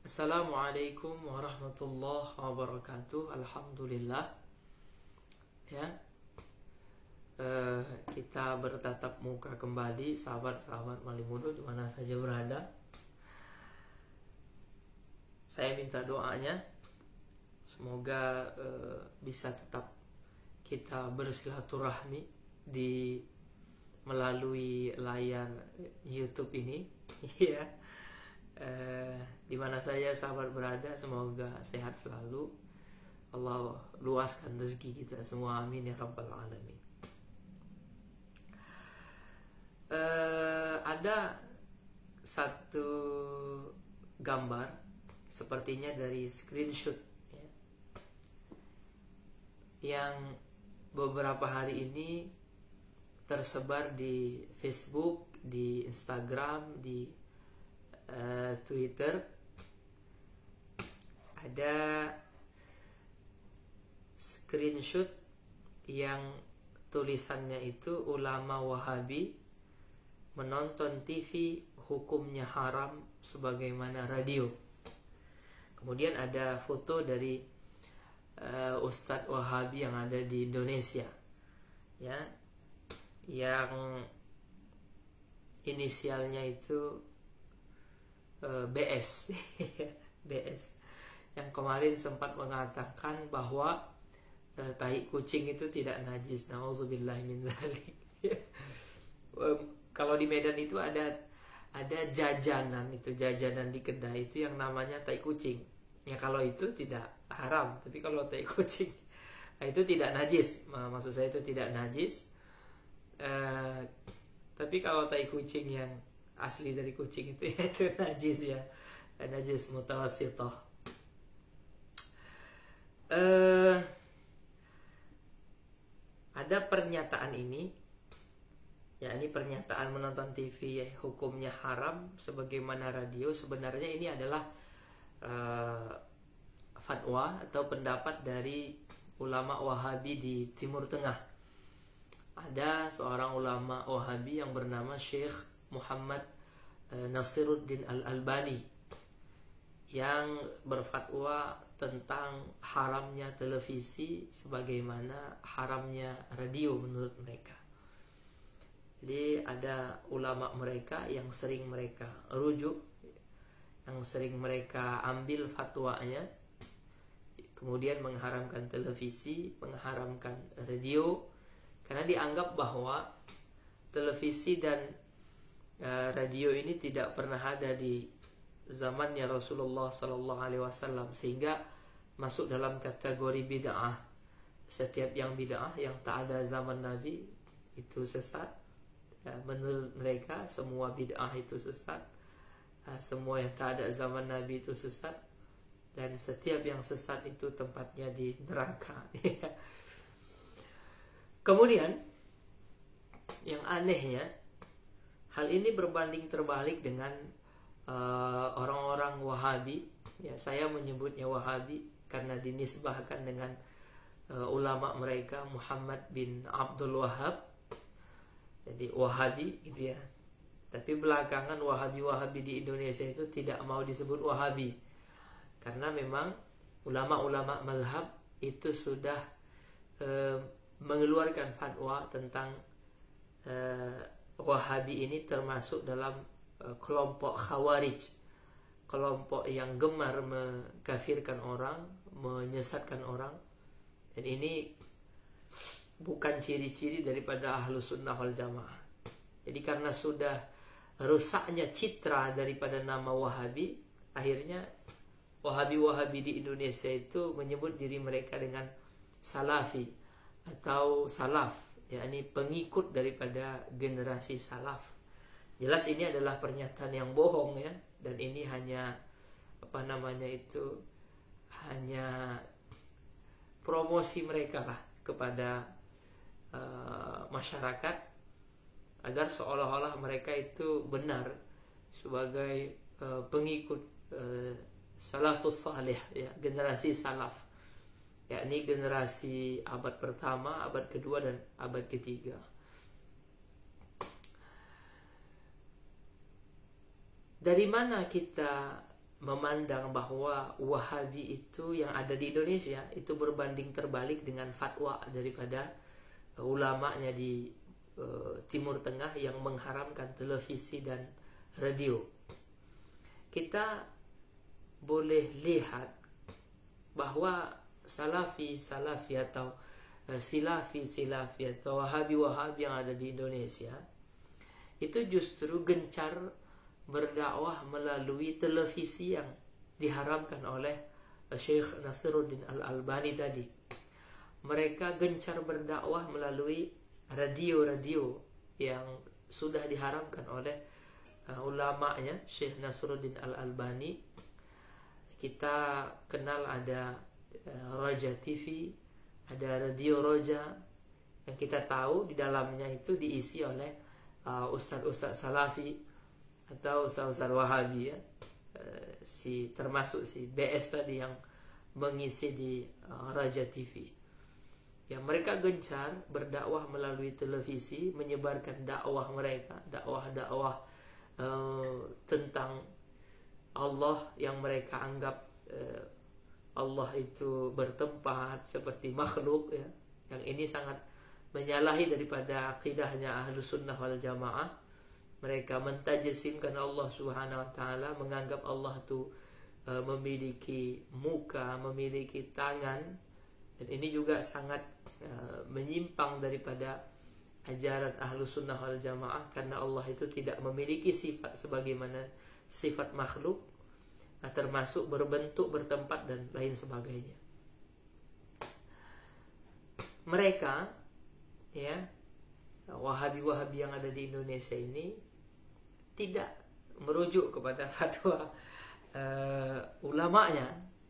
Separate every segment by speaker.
Speaker 1: Assalamualaikum warahmatullahi wabarakatuh. Alhamdulillah. Ya, kita bertatap muka kembali, sahabat-sahabat Malimudo di mana saja berada. Saya minta doanya, semoga bisa tetap kita bersilaturahmi melalui layar YouTube ini. Ya. Di mana saja sahabat berada, semoga sehat selalu. Allah luaskan rezeki kita semua, amin ya rabbal alamin. Ada satu gambar, sepertinya dari screenshot ya, yang beberapa hari ini tersebar di Facebook, di Instagram, di Twitter. Ada screenshot yang tulisannya itu ulama Wahabi menonton TV hukumnya haram sebagaimana radio. Kemudian ada foto dari Ustadz Wahabi yang ada di Indonesia, ya, yang inisialnya itu BS. BS yang kemarin sempat mengatakan bahwa tai kucing itu tidak najis. Nauzubillahi min dzalik. Kalau di Medan itu ada jajanan di kedai itu yang namanya tai kucing. Ya kalau itu tidak haram, tapi kalau tai kucing itu tidak najis. Maksud saya itu tidak najis. Tapi kalau tai kucing yang asli dari kucing itu ya itu najis, ya, najis mutawassithah. Ada pernyataan ini, ya, ini pernyataan menonton TV ya, hukumnya haram sebagaimana radio. Sebenarnya ini adalah fatwa atau pendapat dari ulama Wahabi di Timur Tengah. Ada seorang ulama Wahabi yang bernama Syekh Muhammad Nasiruddin Al-Albani yang berfatwa tentang haramnya televisi sebagaimana haramnya radio menurut mereka. Jadi ada ulama mereka yang sering mereka rujuk, yang sering mereka ambil fatwanya, kemudian mengharamkan televisi, mengharamkan radio, karena dianggap bahwa televisi dan radio ini tidak pernah ada di zamannya Rasulullah Sallallahu Alaihi Wasallam, sehingga masuk dalam kategori bid'ah. Setiap yang bid'ah yang tak ada zaman Nabi itu sesat. Menurut mereka semua bid'ah itu sesat. Semua yang tak ada zaman Nabi itu sesat. Dan setiap yang sesat itu tempatnya di neraka. Kemudian yang anehnya, hal ini berbanding terbalik dengan orang-orang Wahabi. Ya, saya menyebutnya Wahabi karena dinisbahkan dengan ulama mereka Muhammad bin Abdul Wahhab. Jadi Wahabi gitu ya. Tapi belakangan Wahabi di Indonesia itu tidak mau disebut Wahabi, karena memang ulama-ulama mazhab itu sudah mengeluarkan fatwa tentang Wahabi ini termasuk dalam kelompok Khawarij, kelompok yang gemar mengkafirkan orang, menyesatkan orang. Dan ini bukan ciri-ciri daripada Ahlus Sunnah wal Jamaah. Jadi karena sudah rusaknya citra daripada nama Wahabi, akhirnya Wahabi di Indonesia itu menyebut diri mereka dengan Salafi atau Salaf, yakni pengikut daripada generasi salaf. Jelas ini adalah pernyataan yang bohong, ya, dan ini hanya hanya promosi mereka lah kepada masyarakat agar seolah-olah mereka itu benar sebagai pengikut salafus salih, ya, generasi salaf, yakni generasi abad pertama, abad kedua, dan abad ketiga. Dari mana kita memandang bahwa Wahabi itu yang ada di Indonesia itu berbanding terbalik dengan fatwa daripada ulamanya di Timur Tengah yang mengharamkan televisi dan radio. Kita boleh lihat bahwa salafi atau silafi atau wahabi yang ada di Indonesia itu justru gencar berdakwah melalui televisi yang diharamkan oleh Syekh Nasiruddin Al-Albani tadi. Mereka gencar berdakwah melalui radio yang sudah diharamkan oleh ulamanya Syekh Nasiruddin Al-Albani. Kita kenal ada Roja TV, ada Radio Roja yang kita tahu di dalamnya itu diisi oleh ustadz salafi atau ustadz wahabi ya. Termasuk si BS tadi yang mengisi di Raja TV. Ya, mereka gencar berdakwah melalui televisi, menyebarkan dakwah mereka, dakwah tentang Allah yang mereka anggap Allah itu bertempat seperti makhluk ya. Yang ini sangat menyalahi daripada akidahnya Ahlus Sunnah wal Jamaah. Mereka mentajasimkan Allah Subhanahu wa taala, menganggap Allah itu memiliki muka, memiliki tangan, dan ini juga sangat menyimpang daripada ajaran Ahlus Sunnah wal Jamaah, karena Allah itu tidak memiliki sifat sebagaimana sifat makhluk, termasuk berbentuk, bertempat dan lain sebagainya. Mereka ya, Wahabi yang ada di Indonesia ini tidak merujuk kepada fatwa ulamanya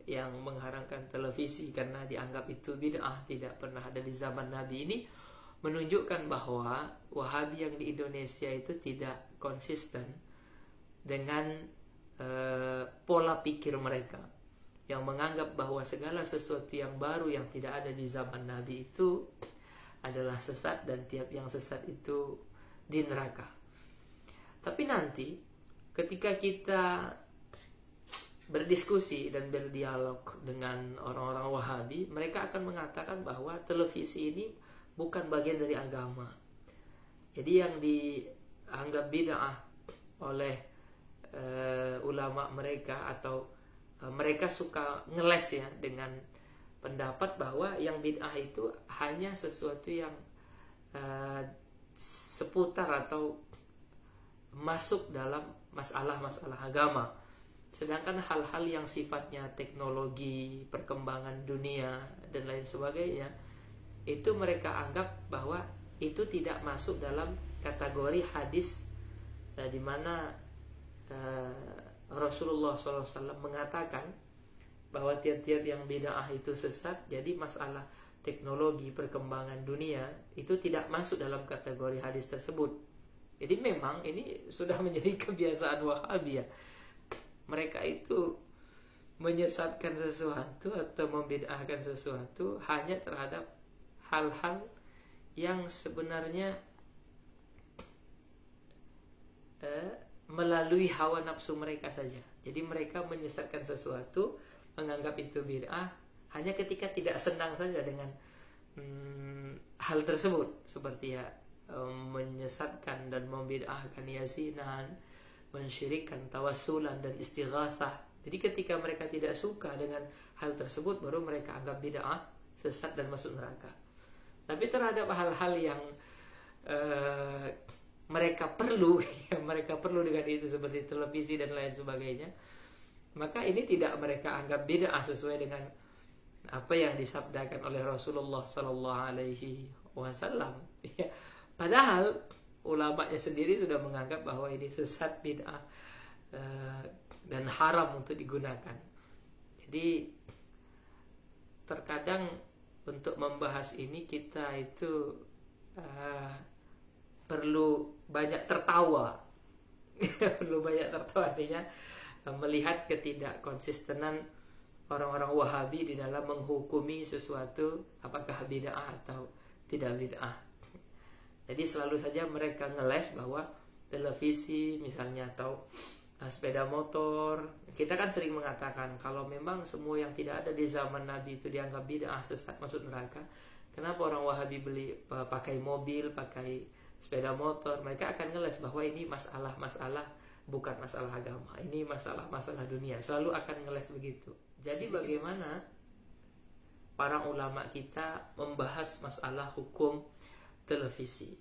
Speaker 1: yang mengharamkan televisi karena dianggap itu bid'ah, tidak pernah ada di zaman Nabi. Ini menunjukkan bahwa Wahabi yang di Indonesia itu tidak konsisten dengan pola pikir mereka yang menganggap bahwa segala sesuatu yang baru yang tidak ada di zaman Nabi itu adalah sesat dan tiap yang sesat itu di neraka. Tapi nanti ketika kita berdiskusi dan berdialog dengan orang-orang Wahabi, mereka akan mengatakan bahwa televisi ini bukan bagian dari agama. Jadi yang dianggap bid'ah oleh ulama mereka, atau mereka suka ngeles ya dengan pendapat bahwa yang bid'ah itu hanya sesuatu yang seputar atau masuk dalam masalah-masalah agama. Sedangkan hal-hal yang sifatnya teknologi, perkembangan dunia dan lain sebagainya, itu mereka anggap bahwa itu tidak masuk dalam kategori hadis di mana Rasulullah SAW mengatakan bahwa tiap-tiap yang bid'ah itu sesat. Jadi masalah teknologi, perkembangan dunia itu tidak masuk dalam kategori hadis tersebut. Jadi memang ini sudah menjadi kebiasaan Wahabi ya. Mereka itu menyesatkan sesuatu atau membid'ahkan sesuatu hanya terhadap hal-hal yang sebenarnya melalui hawa nafsu mereka saja. Jadi mereka menyesatkan sesuatu, menganggap itu bid'ah hanya ketika tidak senang saja dengan hal tersebut, seperti ya menyesatkan dan membid'ahkan yasinan, mensyirikkan tawassulan dan istighatsah. Jadi ketika mereka tidak suka dengan hal tersebut, baru mereka anggap bid'ah, sesat dan masuk neraka. Tapi terhadap hal-hal yang mereka perlu dengan itu, seperti televisi dan lain sebagainya, maka ini tidak mereka anggap bid'ah sesuai dengan apa yang disabdakan oleh Rasulullah Sallallahu Alaihi Wasallam. Padahal ulamanya sendiri sudah menganggap bahwa ini sesat, bid'ah, dan haram untuk digunakan. Jadi terkadang untuk membahas ini kita itu perlu banyak tertawa. Perlu banyak tertawa, artinya melihat ketidakkonsistenan orang-orang Wahabi di dalam menghukumi sesuatu apakah bid'ah atau tidak bid'ah. Jadi selalu saja mereka ngeles bahwa televisi misalnya atau sepeda motor. Kita kan sering mengatakan kalau memang semua yang tidak ada di zaman Nabi itu dianggap bid'ah, sesat, masuk neraka. Kenapa orang Wahabi pakai mobil, pakai sepeda motor? Mereka akan ngeles bahwa ini masalah-masalah bukan masalah agama, ini masalah-masalah dunia. Selalu akan ngeles begitu. Jadi bagaimana para ulama kita membahas masalah hukum televisi?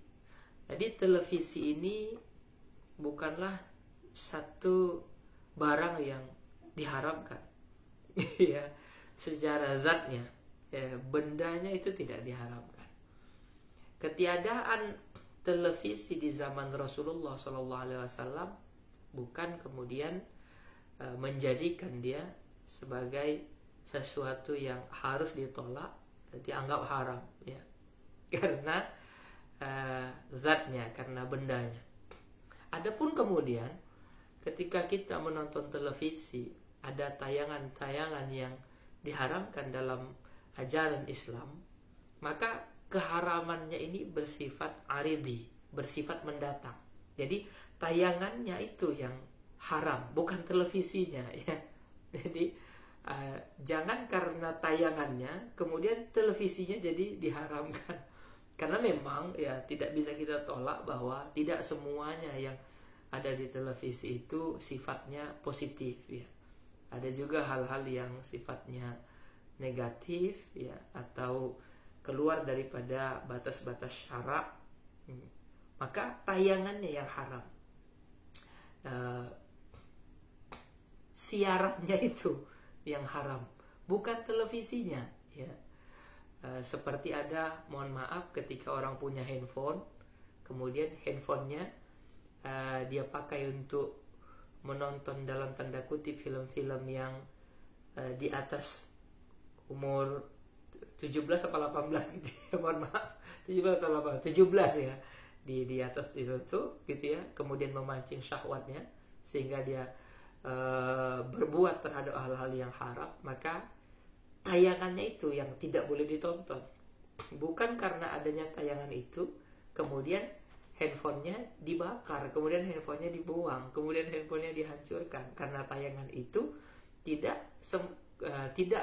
Speaker 1: Jadi televisi ini bukanlah satu barang yang diharamkan ya, secara zatnya ya, bendanya itu tidak diharamkan. Ketiadaan televisi di zaman Rasulullah SAW bukan kemudian menjadikan dia sebagai sesuatu yang harus ditolak, dianggap haram ya, karena zatnya, karena bendanya. Adapun kemudian ketika kita menonton televisi ada tayangan-tayangan yang diharamkan dalam ajaran Islam, maka keharamannya ini bersifat aridi, bersifat mendatang. Jadi tayangannya itu yang haram, bukan televisinya ya. Jadi jangan karena tayangannya kemudian televisinya jadi diharamkan. Karena memang ya tidak bisa kita tolak bahwa tidak semuanya yang ada di televisi itu sifatnya positif ya. Ada juga hal-hal yang sifatnya negatif ya, atau keluar daripada batas-batas syarak. Maka tayangannya yang haram. Siarannya itu yang haram, bukan televisinya ya. Seperti ada, mohon maaf, ketika orang punya handphone, kemudian handphonenya dia pakai untuk menonton dalam tanda kutip film-film yang di atas umur 17 atau 18 gitu ya, mohon maaf, 17 atau 18, 17 ya, di atas itu gitu ya, kemudian memancing syahwatnya sehingga dia berbuat terhadap hal-hal yang haram, maka tayangannya itu yang tidak boleh ditonton. Bukan karena adanya tayangan itu kemudian handphonenya dibakar, kemudian handphonenya dibuang, kemudian handphonenya dihancurkan. Karena tayangan itu tidak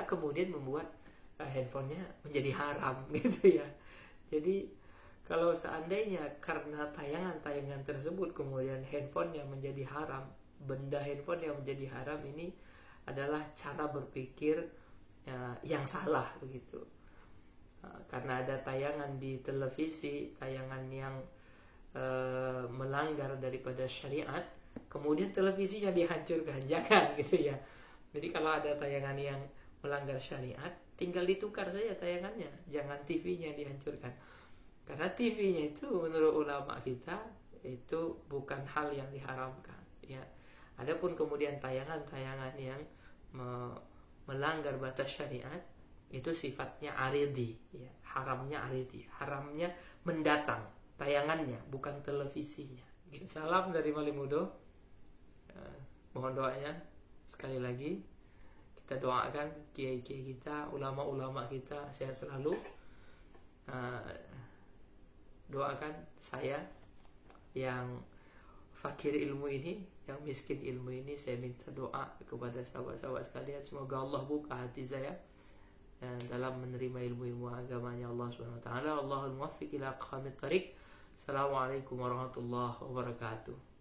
Speaker 1: kemudian membuat handphonenya menjadi haram gitu ya. Jadi kalau seandainya karena tayangan-tayangan tersebut kemudian handphonenya menjadi haram, benda handphone yang menjadi haram, ini adalah cara berpikir yang salah begitu. Karena ada tayangan di televisi, tayangan yang melanggar daripada syariat, kemudian televisinya dihancurkan, jangan gitu ya. Jadi kalau ada tayangan yang melanggar syariat, tinggal ditukar saja tayangannya, jangan TV-nya dihancurkan. Karena TV-nya itu menurut ulama kita itu bukan hal yang diharamkan ya. Adapun kemudian tayangan-tayangan yang melanggar batas syariat itu sifatnya aridi ya, haramnya aridi, haramnya mendatang, tayangannya bukan televisinya. Salam dari Malimudo. Mohon doanya sekali lagi, kita doakan kiai-kiai kita, ulama-ulama kita sehat selalu. Doakan saya yang fakir ilmu ini, yang miskin ilmu ini, saya minta doa kepada sahabat-sahabat sekalian, semoga Allah buka hati saya dalam menerima ilmu-ilmu agamanya Allah Subhanahu wa taala. Allahul muwaffiq ila aqwamit thariq. Assalamualaikum warahmatullahi wabarakatuh.